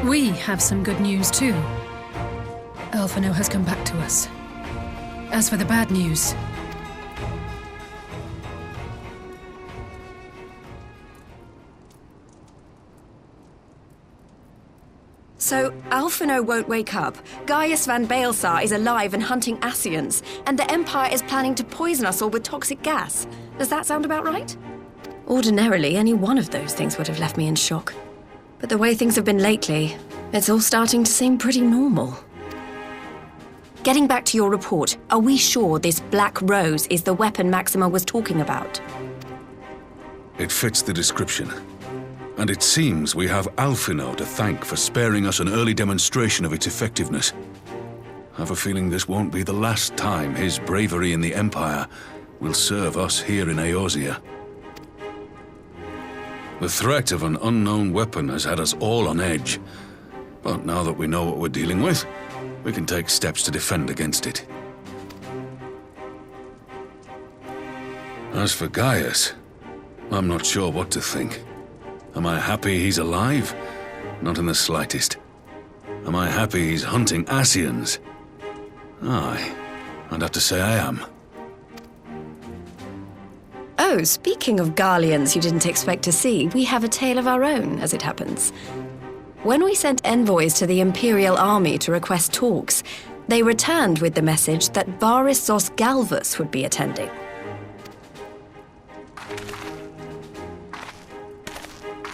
We have some good news too. Alphino has come back to us. As for the bad news... So, Alphino won't wake up, Gaius van Baelsar is alive and hunting Ascians, and the Empire is planning to poison us all with toxic gas. Does that sound about right? Ordinarily, any one of those things would have left me in shock. But the way things have been lately, it's all starting to seem pretty normal. Getting back to your report, are we sure this Black Rose is the weapon Maxima was talking about? It fits the description. And it seems we have Alphino to thank for sparing us an early demonstration of its effectiveness. I have a feeling this won't be the last time his bravery in the Empire will serve us here in Eorzea. The threat of an unknown weapon has had us all on edge. But now that we know what we're dealing with, we can take steps to defend against it. As for Gaius, I'm not sure what to think. Am I happy he's alive? Not in the slightest. Am I happy he's hunting Ascians? Aye, I'd have to say I am. Oh, speaking of Garleans you didn't expect to see, we have a tale of our own, as it happens. When we sent envoys to the Imperial Army to request talks, they returned with the message that Varis Zos Galvus would be attending.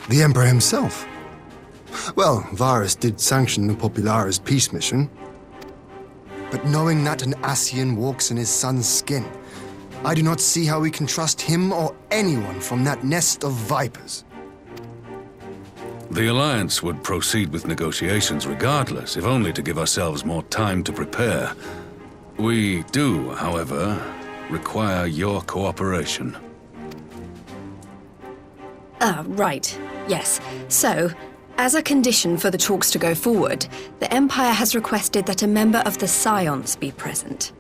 The Emperor himself. Well, Varus did sanction the Popularis peace mission. But knowing that an Ascian walks in his son's skin, I do not see how we can trust him or anyone from that nest of vipers. The Alliance would proceed with negotiations regardless, if only to give ourselves more time to prepare. We do, however, require your cooperation. Right. Yes. So, as a condition for the talks to go forward, the Empire has requested that a member of the Scions be present.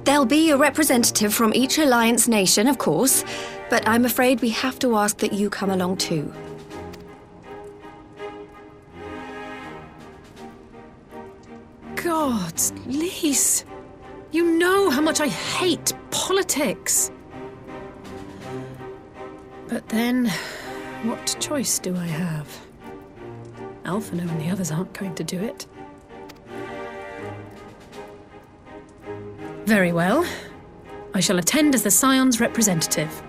There'll be a representative from each Alliance nation, of course, but I'm afraid we have to ask that you come along too. Gods, Lise! You know how much I hate politics! But then, what choice do I have? Alphino and the others aren't going to do it. Very well. I shall attend as the Scion's representative.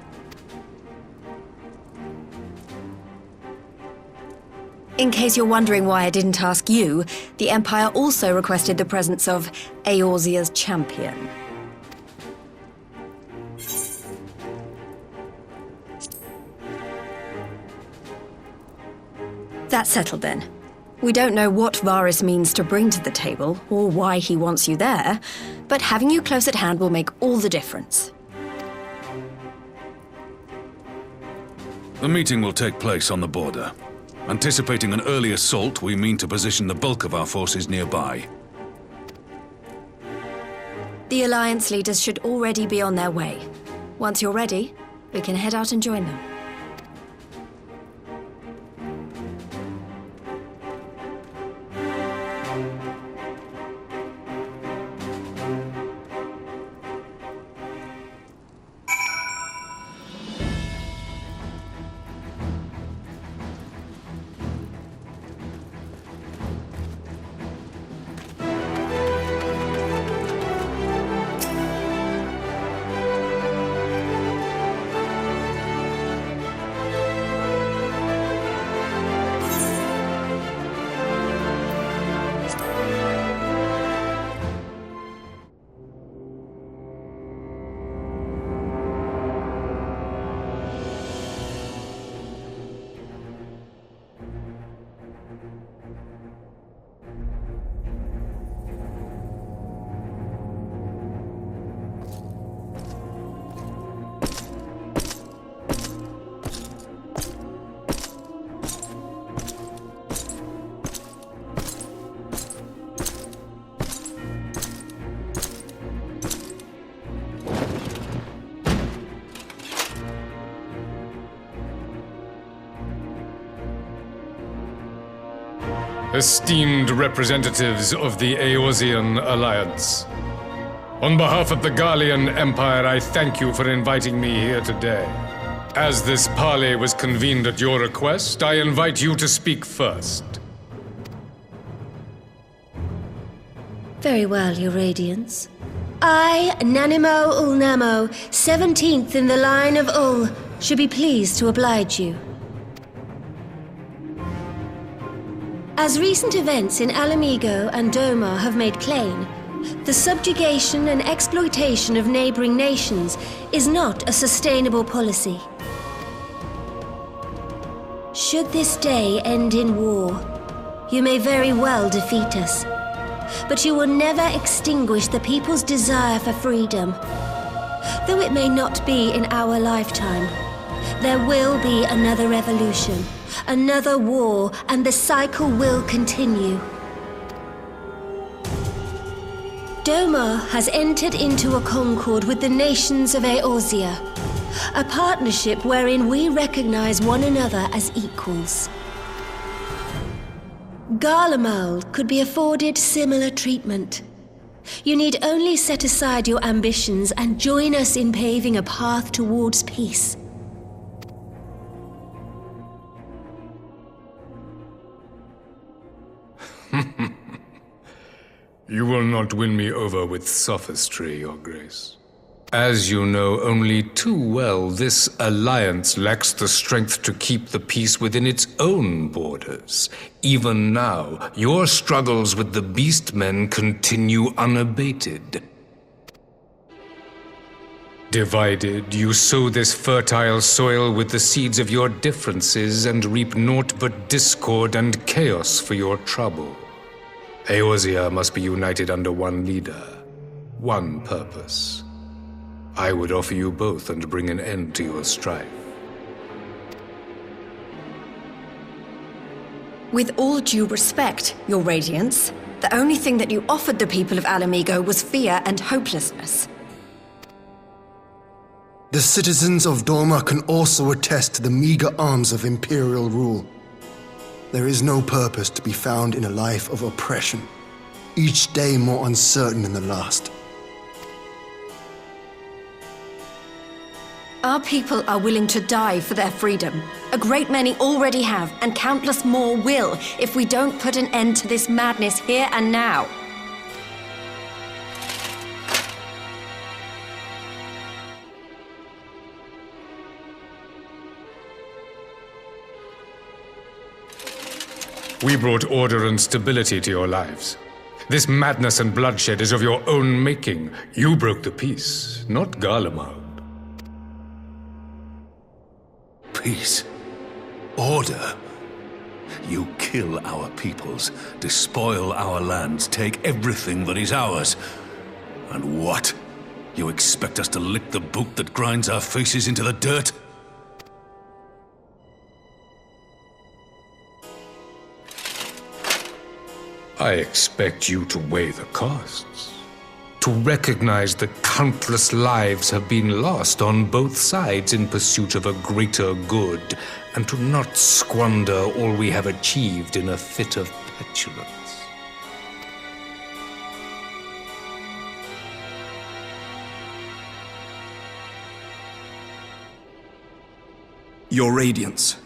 In case you're wondering why I didn't ask you, the Empire also requested the presence of Eorzea's champion. That's settled then. We don't know what Varis means to bring to the table, or why he wants you there, but having you close at hand will make all the difference. The meeting will take place on the border. Anticipating an early assault, we mean to position the bulk of our forces nearby. The Alliance leaders should already be on their way. Once you're ready, we can head out and join them. esteemed representatives of the Eorzean Alliance. On behalf of the Gallian Empire, I thank you for inviting me here today. As this parley was convened at your request, I invite you to speak first. Very well, Your Radiance. I, Nanimo Ulnamo, 17th in the line of Ul, should be pleased to oblige you. As recent events in Alamigo and Doma have made plain, the subjugation and exploitation of neighboring nations is not a sustainable policy. Should this day end in war, you may very well defeat us. But you will never extinguish the people's desire for freedom. Though it may not be in our lifetime, there will be another revolution, another war, and the cycle will continue. Doma has entered into a concord with the nations of Eorzea, a partnership wherein we recognize one another as equals. Garlemald could be afforded similar treatment. You need only set aside your ambitions and join us in paving a path towards peace. You will not win me over with sophistry, Your Grace. As you know only too well, this alliance lacks the strength to keep the peace within its own borders. Even now, your struggles with the Beastmen continue unabated. Divided, you sow this fertile soil with the seeds of your differences and reap naught but discord and chaos for your trouble. Eorzea must be united under one leader, one purpose. I would offer you both and bring an end to your strife. With all due respect, Your Radiance, the only thing that you offered the people of Alamigo was fear and hopelessness. The citizens of Doma can also attest to the meager arms of imperial rule. There is no purpose to be found in a life of oppression, each day more uncertain than the last. Our people are willing to die for their freedom. A great many already have, and countless more will, if we don't put an end to this madness here and now. We brought order and stability to your lives. This madness and bloodshed is of your own making. You broke the peace, not Garlemald. Peace. Order. You kill our peoples, despoil our lands, take everything that is ours. And what? You expect us to lick the boot that grinds our faces into the dirt? I expect you to weigh the costs. To recognize that countless lives have been lost on both sides in pursuit of a greater good, and to not squander all we have achieved in a fit of petulance. Your Radiance,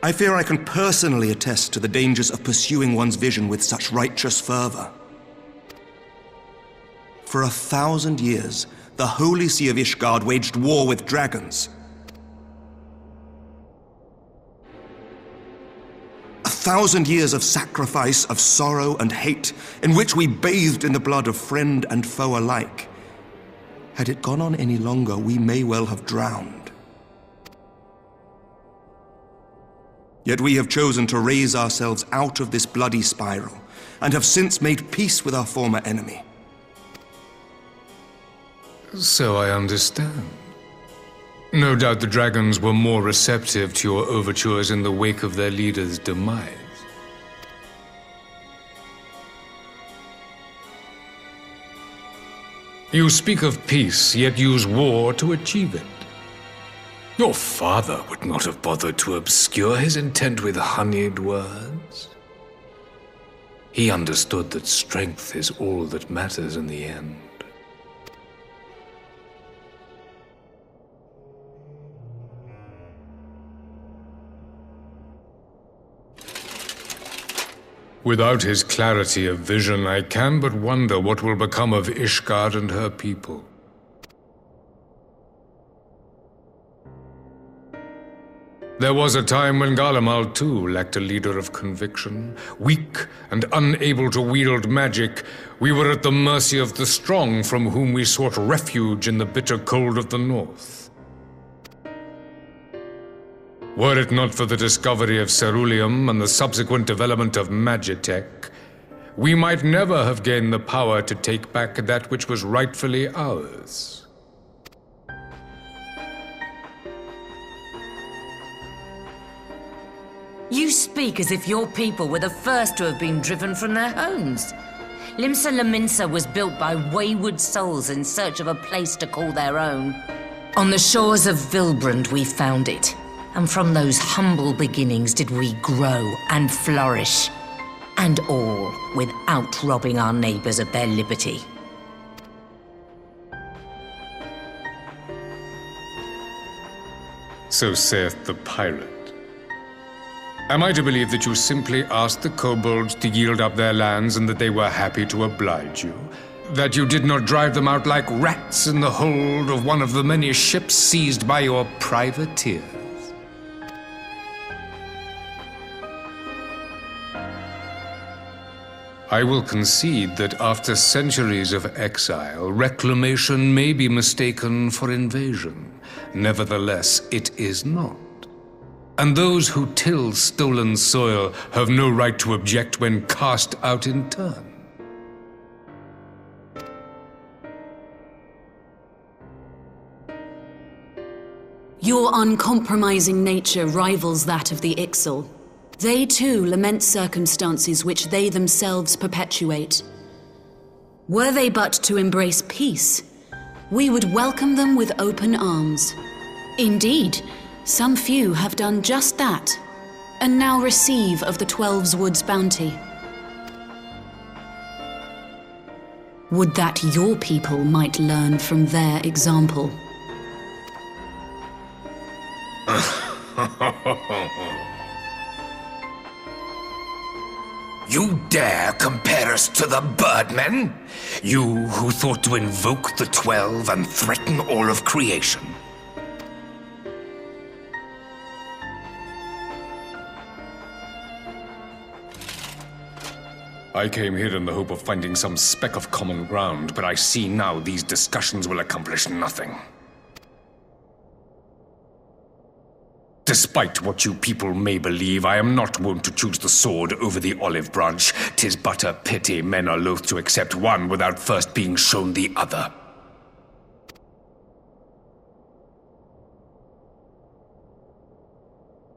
I fear I can personally attest to the dangers of pursuing one's vision with such righteous fervor. For 1,000 years, the Holy See of Ishgard waged war with dragons. 1,000 years of sacrifice, of sorrow and hate, in which we bathed in the blood of friend and foe alike. Had it gone on any longer, we may well have drowned. Yet we have chosen to raise ourselves out of this bloody spiral, and have since made peace with our former enemy. So I understand. No doubt the dragons were more receptive to your overtures in the wake of their leader's demise. You speak of peace, yet use war to achieve it. Your father would not have bothered to obscure his intent with honeyed words. He understood that strength is all that matters in the end. Without his clarity of vision, I can but wonder what will become of Ishgard and her people. There was a time when Garlemald too lacked a leader of conviction. Weak and unable to wield magic, we were at the mercy of the strong from whom we sought refuge in the bitter cold of the north. Were it not for the discovery of ceruleum and the subsequent development of magitech, we might never have gained the power to take back that which was rightfully ours. You speak as if your people were the first to have been driven from their homes. Limsa Lominsa was built by wayward souls in search of a place to call their own. On the shores of Vilbrand we found it, and from those humble beginnings did we grow and flourish. And all without robbing our neighbors of their liberty. So saith the pirate. Am I to believe that you simply asked the kobolds to yield up their lands and that they were happy to oblige you? That you did not drive them out like rats in the hold of one of the many ships seized by your privateers? I will concede that after centuries of exile, reclamation may be mistaken for invasion. Nevertheless, it is not. And those who till stolen soil have no right to object when cast out in turn. Your uncompromising nature rivals that of the Ixal. They too lament circumstances which they themselves perpetuate. Were they but to embrace peace, we would welcome them with open arms. Indeed, some few have done just that, and now receive of the Twelve's Wood's bounty. Would that your people might learn from their example. You dare compare us to the Birdmen? You who thought to invoke the 12 and threaten all of creation? I came here in the hope of finding some speck of common ground, but I see now these discussions will accomplish nothing. Despite what you people may believe, I am not wont to choose the sword over the olive branch. 'Tis but a pity men are loath to accept one without first being shown the other.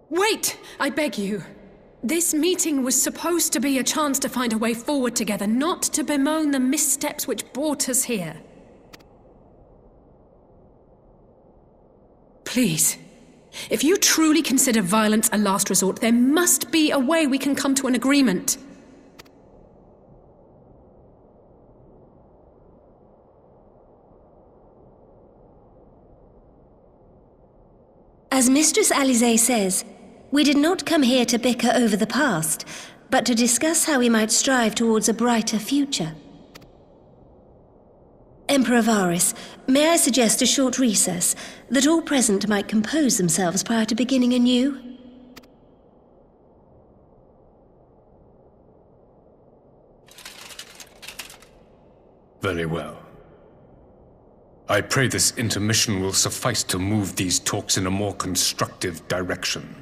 Wait, I beg you. This meeting was supposed to be a chance to find a way forward together, not to bemoan the missteps which brought us here. Please, if you truly consider violence a last resort, there must be a way we can come to an agreement. As Mistress Alisaie says, we did not come here to bicker over the past, but to discuss how we might strive towards a brighter future. Emperor Varis, may I suggest a short recess, that all present might compose themselves prior to beginning anew? Very well. I pray this intermission will suffice to move these talks in a more constructive direction.